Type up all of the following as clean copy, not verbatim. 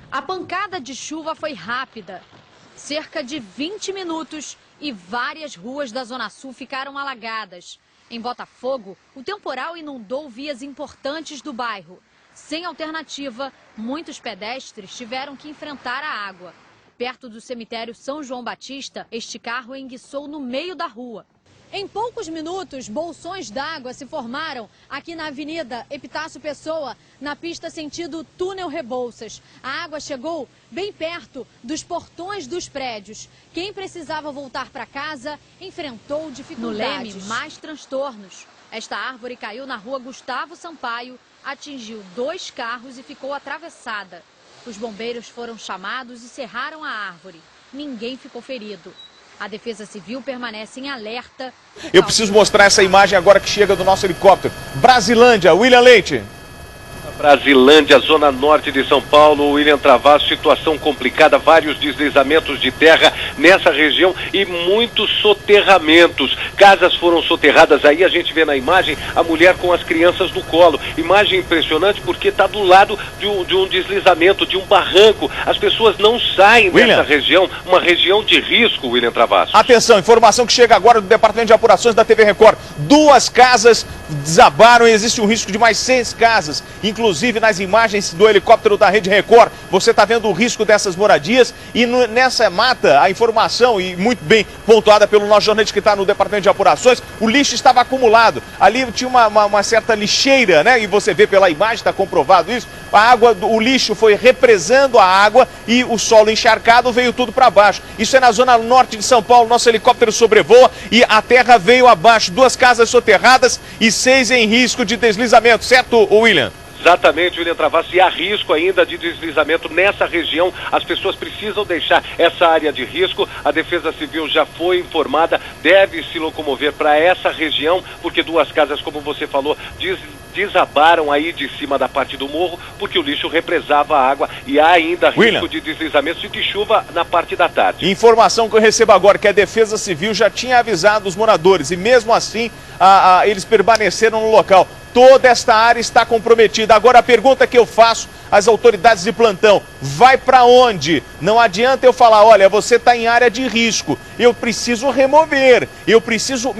A pancada de chuva foi rápida. Cerca de 20 minutos e várias ruas da Zona Sul ficaram alagadas. Em Botafogo, o temporal inundou vias importantes do bairro. Sem alternativa, muitos pedestres tiveram que enfrentar a água. Perto do cemitério São João Batista, este carro enguiçou no meio da rua. Em poucos minutos, bolsões d'água se formaram aqui na Avenida Epitácio Pessoa, na pista sentido Túnel Rebouças. A água chegou bem perto dos portões dos prédios. Quem precisava voltar para casa enfrentou dificuldades. No Leme, mais transtornos. Esta árvore caiu na rua Gustavo Sampaio, atingiu 2 carros e ficou atravessada. Os bombeiros foram chamados e cerraram a árvore. Ninguém ficou ferido. A Defesa Civil permanece em alerta. Eu preciso mostrar essa imagem agora que chega do nosso helicóptero. Brasilândia, William Leite. Brasilândia, zona norte de São Paulo. William Travassos, situação complicada, vários deslizamentos de terra nessa região e muitos soterramentos. Casas foram soterradas aí, a gente vê na imagem a mulher com as crianças no colo. Imagem impressionante porque está do lado de um deslizamento, de um barranco. As pessoas não saem dessa região, uma região de risco, William Travassos. Atenção, informação que chega agora do Departamento de Apurações da TV Record. 2 casas desabaram e existe um risco de mais 6 casas, inclusive nas imagens do helicóptero da Rede Record, você está vendo o risco dessas moradias e nessa mata, a informação, e muito bem pontuada pelo nosso jornalista que está no Departamento de Apurações, o lixo estava acumulado. Ali tinha uma certa lixeira, né? E você vê pela imagem, está comprovado isso, a água, o lixo foi represando a água e o solo encharcado veio tudo para baixo. Isso é na zona norte de São Paulo, nosso helicóptero sobrevoa e a terra veio abaixo. 2 casas soterradas e 6 em risco de deslizamento, certo, William? Exatamente, William Travassos, e há risco ainda de deslizamento nessa região. As pessoas precisam deixar essa área de risco. A Defesa Civil já foi informada, deve se locomover para essa região, porque 2 casas, como você falou, desabaram aí de cima da parte do morro, porque o lixo represava a água e há ainda risco de deslizamentos e de chuva na parte da tarde. Informação que eu recebo agora, que a Defesa Civil já tinha avisado os moradores e mesmo assim eles permaneceram no local. Toda esta área está comprometida. Agora a pergunta que eu faço às autoridades de plantão, vai para onde? Não adianta eu falar, olha, você está em área de risco, eu preciso remover, eu preciso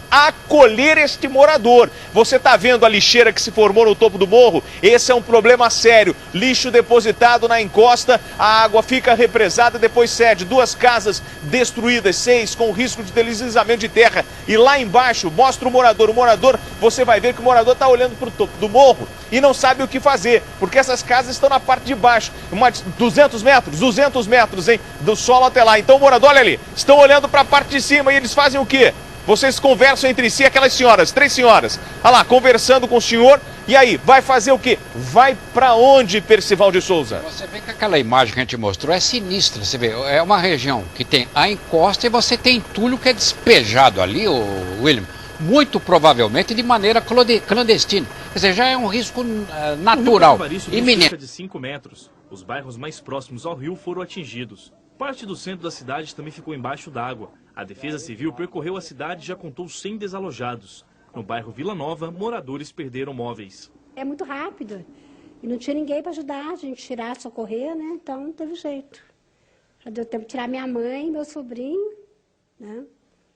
acolher este morador. Você está vendo a lixeira que se formou no topo do morro? Esse é um problema sério. Lixo depositado na encosta, a água fica represada, depois cede. 2 casas destruídas, 6 com risco de deslizamento de terra. E lá embaixo, mostra o morador, você vai ver que o morador está olhando para o topo do morro e não sabe o que fazer, porque essas casas estão na parte de baixo, 200 metros, hein, do solo até lá. Então o morador, olha ali, estão olhando para a parte de cima e eles fazem o quê? Vocês conversam entre si, aquelas senhoras, 3 senhoras, olha lá, conversando com o senhor, e aí, vai fazer o quê? Vai para onde, Percival de Souza? Você vê que aquela imagem que a gente mostrou é sinistra, você vê, é uma região que tem a encosta e você tem entulho que é despejado ali, William, muito provavelmente de maneira clandestina. Quer dizer, já é um risco natural, iminente. Cerca de 5 metros. Os bairros mais próximos ao rio foram atingidos. Parte do centro da cidade também ficou embaixo d'água. A Defesa Civil percorreu a cidade e já contou 100 desalojados. No bairro Vila Nova, moradores perderam móveis. É muito rápido. E não tinha ninguém para ajudar a gente tirar, socorrer, né? Então não teve jeito. Já deu tempo de tirar minha mãe, meu sobrinho, né?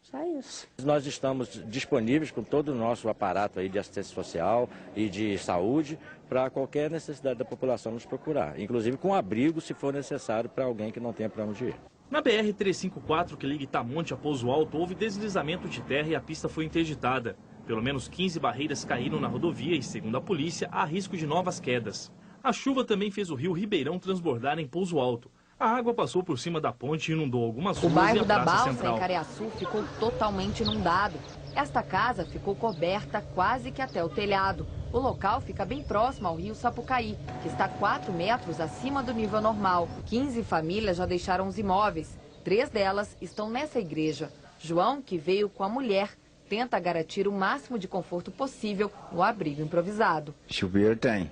Só isso. Nós estamos disponíveis com todo o nosso aparato aí de assistência social e de saúde para qualquer necessidade da população nos procurar, inclusive com abrigo se for necessário para alguém que não tenha para onde ir. Na BR-354, que liga Itamonte a Pouso Alto, houve deslizamento de terra e a pista foi interditada. Pelo menos 15 barreiras caíram na rodovia e, segundo a polícia, há risco de novas quedas. A chuva também fez o rio Ribeirão transbordar em Pouso Alto. A água passou por cima da ponte e inundou algumas ruas e a Praça Central. O bairro da Balsa, em Cariaçu, ficou totalmente inundado. Esta casa ficou coberta quase que até o telhado. O local fica bem próximo ao rio Sapucaí, que está 4 metros acima do nível normal. 15 famílias já deixaram os imóveis. 3 delas estão nessa igreja. João, que veio com a mulher, tenta garantir o máximo de conforto possível no abrigo improvisado. Chuveiro tem,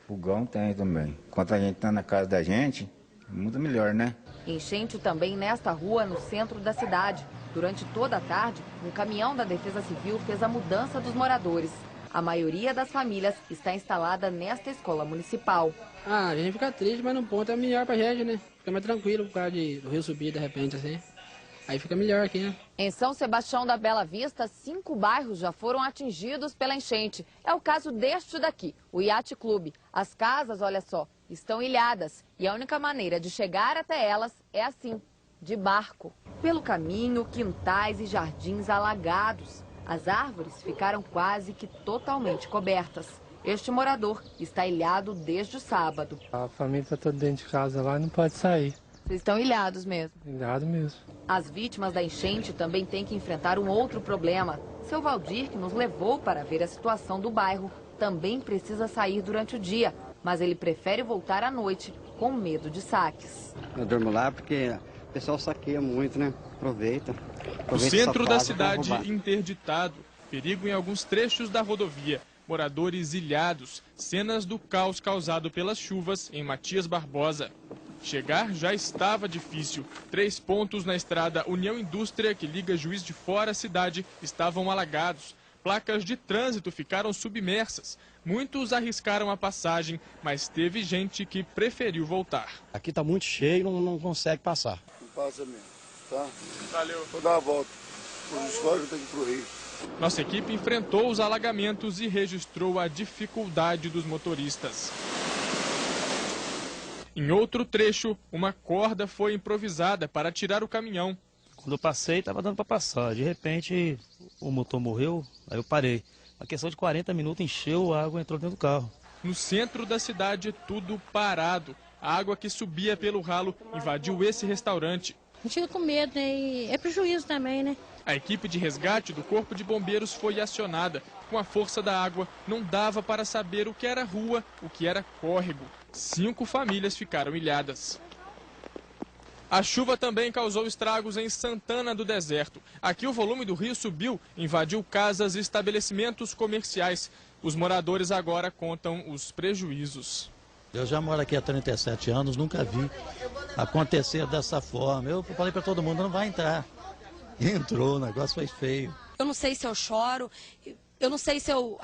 fogão tem também. Enquanto a gente está na casa da gente, muito melhor, né? Enchente também nesta rua, no centro da cidade. Durante toda a tarde, um caminhão da Defesa Civil fez a mudança dos moradores. A maioria das famílias está instalada nesta escola municipal. A gente fica triste, mas no ponto é melhor pra gente, né? Fica mais tranquilo por causa do rio subir de repente, assim. Aí fica melhor aqui, né? Em São Sebastião da Bela Vista, 5 bairros já foram atingidos pela enchente. É o caso deste daqui, o Yacht Clube. As casas, olha só, estão ilhadas e a única maneira de chegar até elas é assim, de barco. Pelo caminho, quintais e jardins alagados. As árvores ficaram quase que totalmente cobertas. Este morador está ilhado desde o sábado. A família está toda dentro de casa lá e não pode sair. Vocês estão ilhados mesmo? Ilhado mesmo. As vítimas da enchente também têm que enfrentar um outro problema. Seu Valdir, que nos levou para ver a situação do bairro, também precisa sair durante o dia, mas ele prefere voltar à noite com medo de saques. Eu durmo lá porque o pessoal saqueia muito, né? Aproveita o centro da cidade interditado, perigo em alguns trechos da rodovia, moradores ilhados, cenas do caos causado pelas chuvas em Matias Barbosa. Chegar já estava difícil. 3 pontos na estrada União Indústria, que liga Juiz de Fora à cidade, estavam alagados. Placas de trânsito ficaram submersas. Muitos arriscaram a passagem, mas teve gente que preferiu voltar. Aqui está muito cheio, não consegue passar. Não passa mesmo, tá? Valeu. Vou dar uma volta. Os históricos tem que ir pro Rio. Nossa equipe enfrentou os alagamentos e registrou a dificuldade dos motoristas. Em outro trecho, uma corda foi improvisada para tirar o caminhão. Quando eu passei, estava dando para passar. De repente, o motor morreu, aí eu parei. Uma questão de 40 minutos, encheu, a água entrou dentro do carro. No centro da cidade, tudo parado. A água que subia pelo ralo invadiu esse restaurante. A gente fica com medo, né? E é prejuízo também, né? A equipe de resgate do Corpo de Bombeiros foi acionada. Com a força da água, não dava para saber o que era rua, o que era córrego. 5 famílias ficaram ilhadas. A chuva também causou estragos em Santana do Deserto. Aqui o volume do rio subiu, invadiu casas e estabelecimentos comerciais. Os moradores agora contam os prejuízos. Eu já moro aqui há 37 anos, nunca vi acontecer dessa forma. Eu falei para todo mundo, não vai entrar. E entrou, o negócio foi feio. Eu não sei se eu choro, eu não sei se o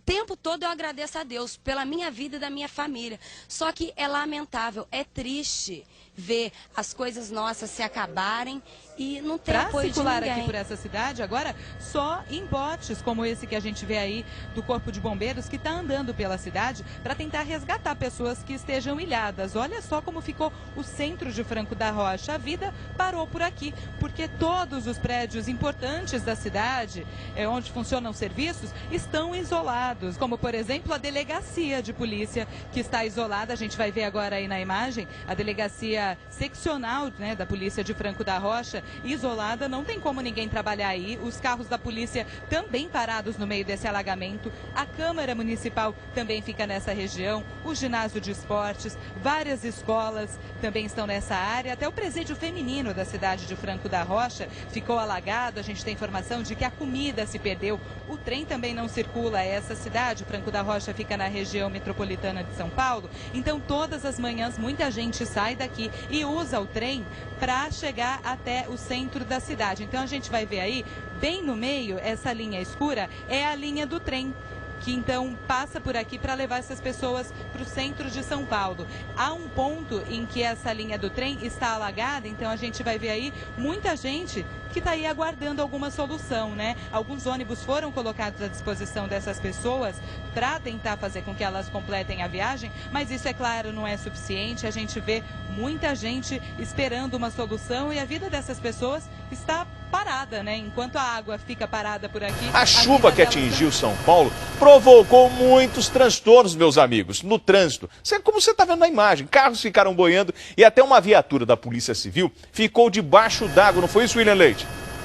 tempo todo eu agradeço a Deus pela minha vida e da minha família. Só que é lamentável, é triste ver as coisas nossas se acabarem e não ter apoio de ninguém. Para circular aqui por essa cidade, agora só em botes como esse que a gente vê aí do Corpo de Bombeiros, que está andando pela cidade para tentar resgatar pessoas que estejam ilhadas. Olha só como ficou o centro de Franco da Rocha. A vida parou por aqui, porque todos os prédios importantes da cidade, onde funcionam serviços, estão isolados. Como, por exemplo, a delegacia de polícia, que está isolada. A gente vai ver agora aí na imagem, a delegacia seccional, né, da polícia de Franco da Rocha, isolada, não tem como ninguém trabalhar aí. Os carros da polícia também parados no meio desse alagamento. A Câmara Municipal também fica nessa região, o ginásio de esportes, várias escolas também estão nessa área. Até o presídio feminino da cidade de Franco da Rocha ficou alagado. A gente tem informação de que a comida se perdeu. O trem também não circula. Essa cidade, Franco da Rocha, fica na região metropolitana de São Paulo. Então, todas as manhãs, muita gente sai daqui e usa o trem para chegar até o centro da cidade. Então, a gente vai ver aí, bem no meio, essa linha escura é a linha do trem, que então passa por aqui para levar essas pessoas para o centro de São Paulo. Há um ponto em que essa linha do trem está alagada, então a gente vai ver aí muita gente que está aí aguardando alguma solução, né? Alguns ônibus foram colocados à disposição dessas pessoas para tentar fazer com que elas completem a viagem, mas isso, é claro, não é suficiente. A gente vê muita gente esperando uma solução e a vida dessas pessoas está parada, né? Enquanto a água fica parada por aqui... A chuva que atingiu São Paulo provocou muitos transtornos, meus amigos, no trânsito. Como você está vendo na imagem, carros ficaram boiando e até uma viatura da Polícia Civil ficou debaixo d'água. Não foi isso, William Leite?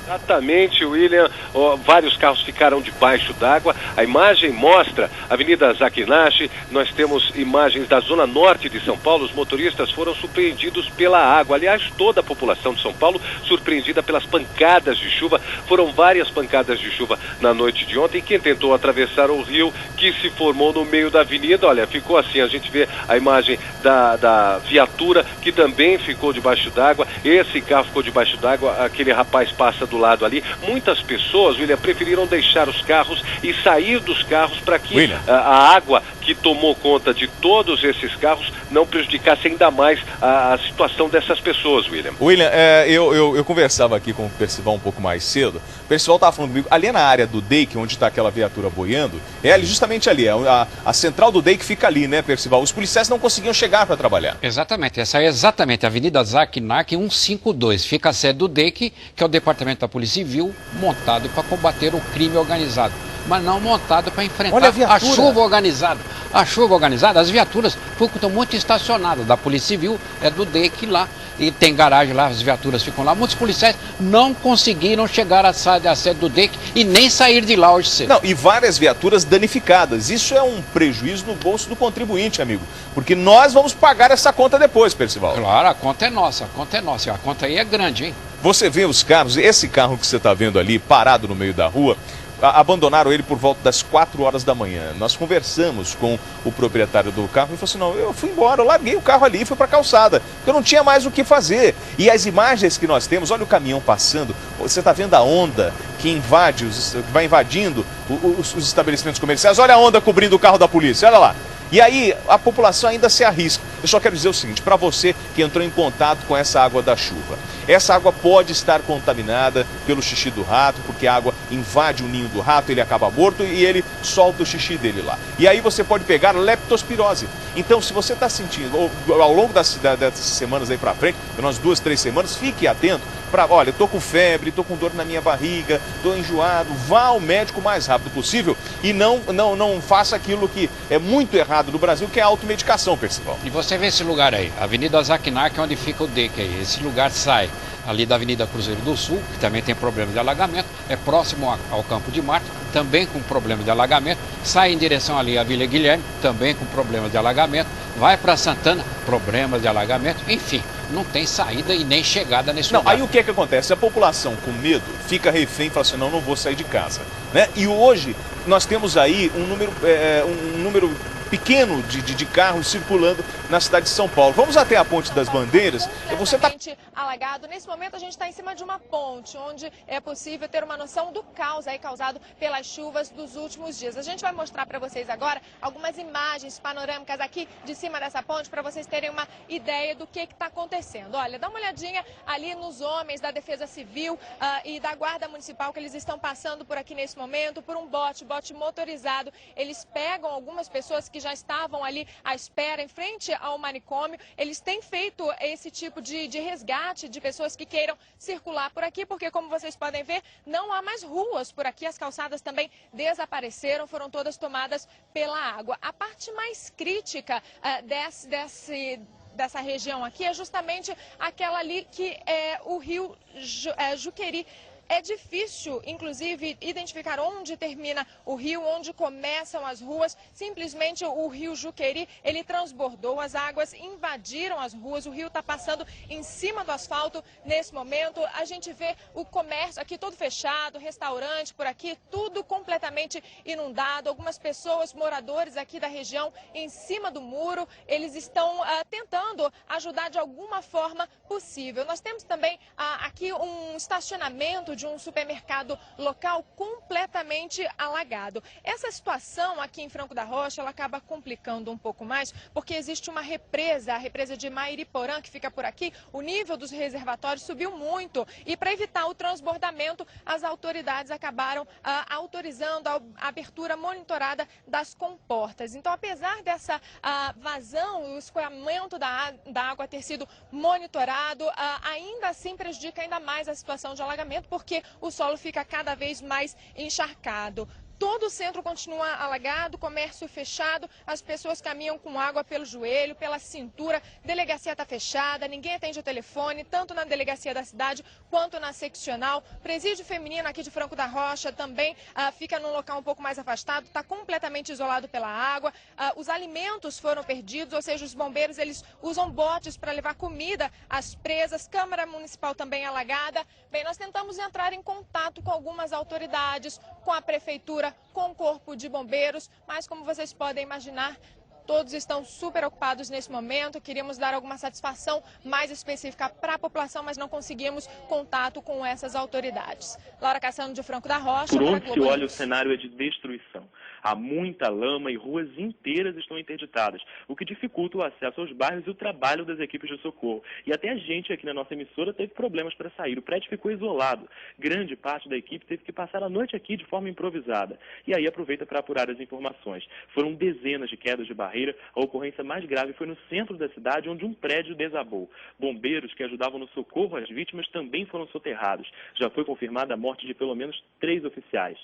Exatamente, William. Vários carros ficaram debaixo d'água. A imagem mostra a Avenida Zakinashi. Nós temos imagens da zona norte de São Paulo. Os motoristas foram surpreendidos pela água. Aliás, toda a população de São Paulo surpreendida pelas pancadas de chuva. Foram várias pancadas de chuva na noite de ontem. Quem tentou atravessar o rio, que se formou no meio da avenida, olha, ficou assim. A gente vê a imagem da viatura, que também ficou debaixo d'água. Esse carro ficou debaixo d'água. Aquele rapaz passa do do lado ali, muitas pessoas, William, preferiram deixar os carros e sair dos carros para que a água que tomou conta de todos esses carros não prejudicasse ainda mais a situação dessas pessoas, William. William, eu conversava aqui com o Percival um pouco mais cedo. O Percival estava falando comigo, ali na área do DEIC, onde está aquela viatura boiando, é ali, justamente ali, a central do DEIC fica ali, né, Percival? Os policiais não conseguiam chegar para trabalhar. Exatamente, essa é exatamente a Avenida Zaquinac 152, fica a sede do DEIC, que é o Departamento da Polícia Civil, montado para combater o crime organizado, mas não montado para enfrentar a chuva organizada. A chuva organizada, as viaturas estão muito estacionadas, da Polícia Civil, é do DEIC lá, e tem garagem lá, as viaturas ficam lá. Muitos policiais não conseguiram chegar à sede do DEIC e nem sair de lá hoje cedo. Não, e várias viaturas danificadas. Isso é um prejuízo no bolso do contribuinte, amigo. Porque nós vamos pagar essa conta depois, Percival. Claro, a conta é nossa, a conta aí é grande, hein? Você vê os carros, esse carro que você está vendo ali, parado no meio da rua, abandonaram ele por volta das 4 horas da manhã. Nós conversamos com o proprietário do carro e falou assim, não, eu fui embora, eu larguei o carro ali e fui para a calçada, porque eu não tinha mais o que fazer. E as imagens que nós temos, olha o caminhão passando, você está vendo a onda que vai invadindo os estabelecimentos comerciais, olha a onda cobrindo o carro da polícia, olha lá. E aí a população ainda se arrisca. Eu só quero dizer o seguinte, para você que entrou em contato com essa água da chuva, essa água pode estar contaminada pelo xixi do rato, porque a água invade o ninho do rato, ele acaba morto e ele solta o xixi dele lá. E aí você pode pegar leptospirose. Então, se você está sentindo, ao longo dessas semanas aí para frente, umas 2, 3 semanas, fique atento para, olha, eu tô com febre, tô com dor na minha barriga, tô enjoado, vá ao médico o mais rápido possível e não faça aquilo que é muito errado no Brasil, que é a automedicação, Percival. E você vê esse lugar aí, Avenida Zaquinac, onde fica o DEIC aí, esse lugar sai ali da Avenida Cruzeiro do Sul, que também tem problema de alagamento, é próximo ao Campo de Marte, também com problema de alagamento, sai em direção ali à Vila Guilherme, também com problema de alagamento, vai para Santana, problemas de alagamento, enfim, não tem saída e nem chegada nesse lugar. Aí o que acontece? A população com medo fica refém e fala assim, não vou sair de casa, né? E hoje nós temos aí um número pequeno de carros circulando na cidade de São Paulo. Vamos até a Ponte das Bandeiras. Você tá alagado. Nesse momento a gente está em cima de uma ponte, onde é possível ter uma noção do caos aí causado pelas chuvas dos últimos dias. A gente vai mostrar para vocês agora algumas imagens panorâmicas aqui de cima dessa ponte, para vocês terem uma ideia do que está acontecendo. Olha, dá uma olhadinha ali nos homens da Defesa Civil e da Guarda Municipal, que eles estão passando por aqui nesse momento, por um bote motorizado. Eles pegam algumas pessoas que já estavam ali à espera em frente ao manicômio. Eles têm feito esse tipo de resgate de pessoas que queiram circular por aqui, porque, como vocês podem ver, não há mais ruas por aqui. As calçadas também desapareceram, foram todas tomadas pela água. A parte mais crítica dessa região aqui é justamente aquela ali que é o rio Juqueri. É difícil, inclusive, identificar onde termina o rio, onde começam as ruas. Simplesmente o rio Juqueri, ele transbordou, as águas invadiram as ruas, o rio está passando em cima do asfalto nesse momento. A gente vê o comércio aqui todo fechado, restaurante por aqui, tudo completamente inundado. Algumas pessoas, moradores aqui da região, em cima do muro, eles estão tentando ajudar de alguma forma possível. Nós temos também aqui um estacionamento de um supermercado local completamente alagado. Essa situação aqui em Franco da Rocha, ela acaba complicando um pouco mais, porque existe uma represa, a represa de Mairiporã, que fica por aqui. O nível dos reservatórios subiu muito e, para evitar o transbordamento, as autoridades acabaram autorizando a abertura monitorada das comportas. Então, apesar dessa vazão, o escoamento da água ter sido monitorado, ainda assim prejudica ainda mais a situação de alagamento, porque o solo fica cada vez mais encharcado. Todo o centro continua alagado, comércio fechado, as pessoas caminham com água pelo joelho, pela cintura, delegacia está fechada, ninguém atende o telefone, tanto na delegacia da cidade quanto na seccional. Presídio feminino aqui de Franco da Rocha também fica num local um pouco mais afastado, está completamente isolado pela água. Os alimentos foram perdidos, ou seja, os bombeiros eles usam botes para levar comida às presas. Câmara Municipal também alagada. Bem, nós tentamos entrar em contato com algumas autoridades, com a prefeitura, com o Corpo de Bombeiros, mas como vocês podem imaginar, Todos estão super ocupados nesse momento. Queríamos dar alguma satisfação mais específica para a população, mas não conseguimos contato com essas autoridades. Laura Cassano de Franco da Rocha. Por onde se olha, o cenário é de destruição. Há muita lama e ruas inteiras estão interditadas, o que dificulta o acesso aos bairros e o trabalho das equipes de socorro. E até a gente aqui na nossa emissora teve problemas para sair. O prédio ficou isolado. Grande parte da equipe teve que passar a noite aqui de forma improvisada. E aí aproveita para apurar as informações. Foram dezenas de quedas de barreira. A ocorrência mais grave foi no centro da cidade, onde um prédio desabou. Bombeiros que ajudavam no socorro às vítimas também foram soterrados. Já foi confirmada a morte de pelo menos 3 oficiais.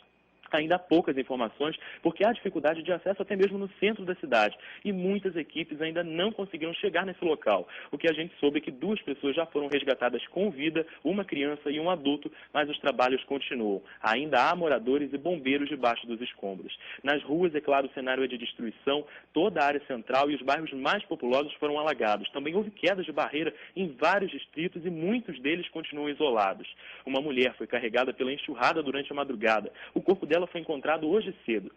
Ainda há poucas informações, porque há dificuldade de acesso até mesmo no centro da cidade. E muitas equipes ainda não conseguiram chegar nesse local. O que a gente soube é que 2 pessoas já foram resgatadas com vida, uma criança e um adulto, mas os trabalhos continuam. Ainda há moradores e bombeiros debaixo dos escombros. Nas ruas, é claro, o cenário é de destruição, toda a área central e os bairros mais populosos foram alagados. Também houve quedas de barreira em vários distritos e muitos deles continuam isolados. Uma mulher foi carregada pela enxurrada durante a madrugada. O corpo dela foi encontrado hoje cedo.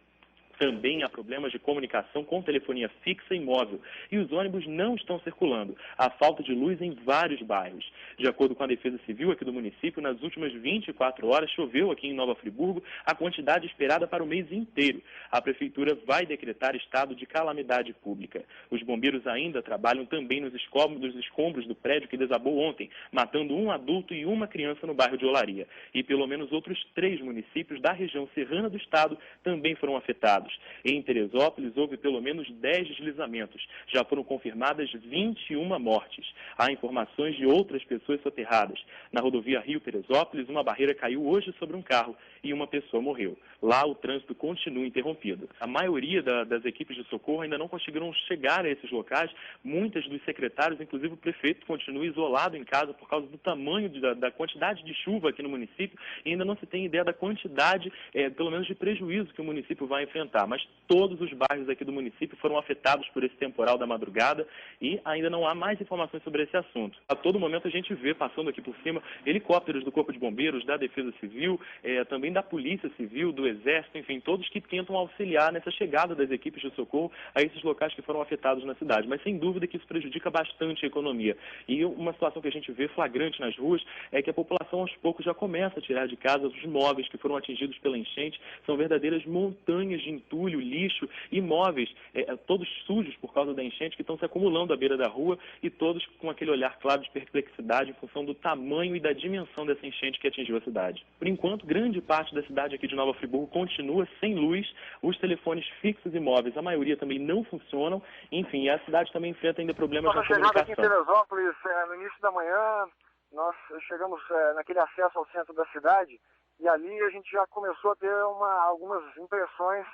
Também há problemas de comunicação com telefonia fixa e móvel, e os ônibus não estão circulando. Há falta de luz em vários bairros. De acordo com a Defesa Civil aqui do município, nas últimas 24 horas choveu aqui em Nova Friburgo a quantidade esperada para o mês inteiro. A Prefeitura vai decretar estado de calamidade pública. Os bombeiros ainda trabalham também nos escombros do prédio que desabou ontem, matando um adulto e uma criança no bairro de Olaria. E pelo menos outros 3 municípios da região serrana do estado também foram afetados. Em Teresópolis, houve pelo menos 10 deslizamentos. Já foram confirmadas 21 mortes. Há informações de outras pessoas soterradas. Na rodovia Rio-Teresópolis, uma barreira caiu hoje sobre um carro e uma pessoa morreu. Lá, o trânsito continua interrompido. A maioria das equipes de socorro ainda não conseguiram chegar a esses locais. Muitas dos secretários, inclusive o prefeito, continua isolado em casa por causa do tamanho da quantidade de chuva aqui no município e ainda não se tem ideia da quantidade, pelo menos de prejuízo que o município vai enfrentar. Mas todos os bairros aqui do município foram afetados por esse temporal da madrugada e ainda não há mais informações sobre esse assunto. A todo momento a gente vê, passando aqui por cima, helicópteros do Corpo de Bombeiros, da Defesa Civil, também da Polícia Civil, do Exército, enfim, todos que tentam auxiliar nessa chegada das equipes de socorro a esses locais que foram afetados na cidade. Mas sem dúvida que isso prejudica bastante a economia. E uma situação que a gente vê flagrante nas ruas é que a população aos poucos já começa a tirar de casa os móveis que foram atingidos pela enchente. São verdadeiras montanhas de entulho, lixo, imóveis, todos sujos por causa da enchente, que estão se acumulando à beira da rua e todos com aquele olhar claro de perplexidade em função do tamanho e da dimensão dessa enchente que atingiu a cidade. Por enquanto, grande parte da cidade aqui de Nova Friburgo continua sem luz, os telefones fixos e móveis, a maioria também não funcionam, enfim, a cidade também enfrenta ainda problemas na comunicação. Aqui em Teresópolis, no início da manhã, nós chegamos naquele acesso ao centro da cidade e ali a gente já começou a ter algumas impressões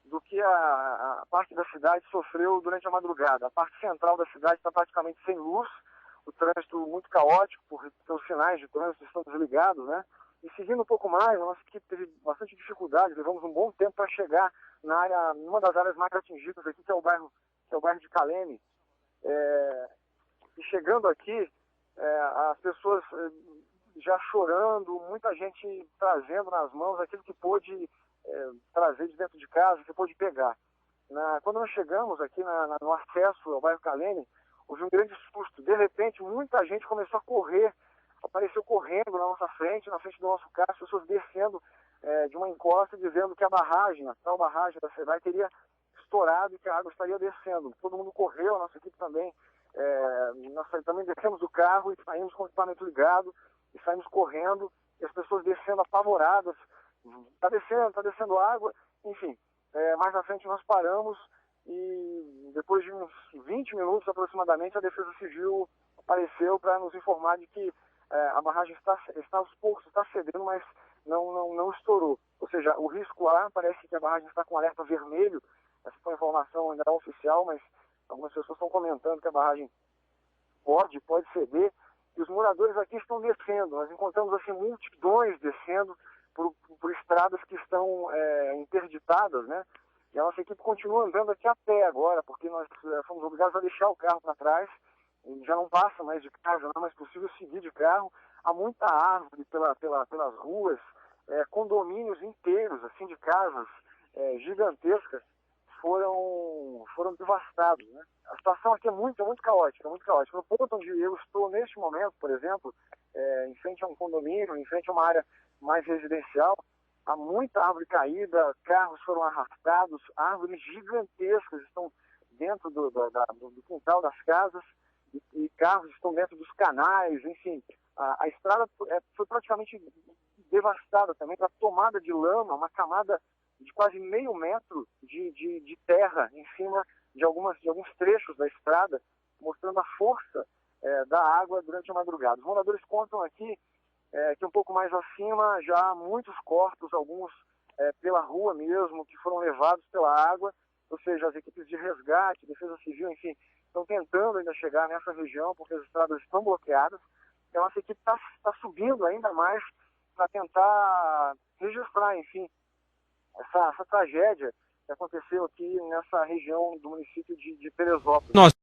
do que a parte da cidade sofreu durante a madrugada. A parte central da cidade está praticamente sem luz, o trânsito muito caótico, porque os sinais de trânsito estão desligados, né? E seguindo um pouco mais, a nossa equipe teve bastante dificuldade, levamos um bom tempo para chegar numa das áreas mais atingidas aqui, que é o bairro de Caleme. E chegando aqui, as pessoas já chorando, muita gente trazendo nas mãos aquilo que pôde trazer de dentro de casa, que pôde pegar. Quando nós chegamos aqui no acesso ao bairro Caleme, houve um grande susto. De repente, muita gente começou a correr, apareceu correndo na nossa frente, na frente do nosso carro, as pessoas descendo de uma encosta, dizendo que a tal barragem da SEDAI teria estourado e que a água estaria descendo. Todo mundo correu, a nossa equipe também. Nós também descemos do carro e saímos com o equipamento ligado e saímos correndo, e as pessoas descendo apavoradas. Está descendo água, enfim. Mais na frente nós paramos e depois de uns 20 minutos aproximadamente a Defesa Civil apareceu para nos informar de que a barragem está aos poucos, está cedendo, mas não estourou. Ou seja, o risco lá, parece que a barragem está com alerta vermelho. Essa foi a informação ainda não oficial, mas algumas pessoas estão comentando que a barragem pode ceder. E os moradores aqui estão descendo. Nós encontramos assim multidões descendo por estradas que estão interditadas, né? E a nossa equipe continua andando aqui a pé agora, porque nós fomos obrigados a deixar o carro para trás. E já não passa mais de carro, já não é mais possível seguir de carro. Há muita árvore pelas ruas, condomínios inteiros, assim, de casas gigantescas, foram devastados, né? A situação aqui é muito caótica, muito caótica. No ponto onde eu estou neste momento, por exemplo, em frente a um condomínio, em frente a uma área mais residencial, há muita árvore caída, carros foram arrastados, árvores gigantescas estão dentro do quintal das casas e carros estão dentro dos canais, enfim. A estrada foi praticamente devastada também, para tomada de lama, uma camada de quase meio metro de terra em cima de alguns trechos da estrada, mostrando a força da água durante a madrugada. Os moradores contam aqui que um pouco mais acima já há muitos corpos, alguns pela rua mesmo, que foram levados pela água, ou seja, as equipes de resgate, defesa civil, enfim, estão tentando ainda chegar nessa região porque as estradas estão bloqueadas. Então essa equipe está subindo ainda mais para tentar registrar, enfim, essa tragédia que aconteceu aqui nessa região do município de Teresópolis.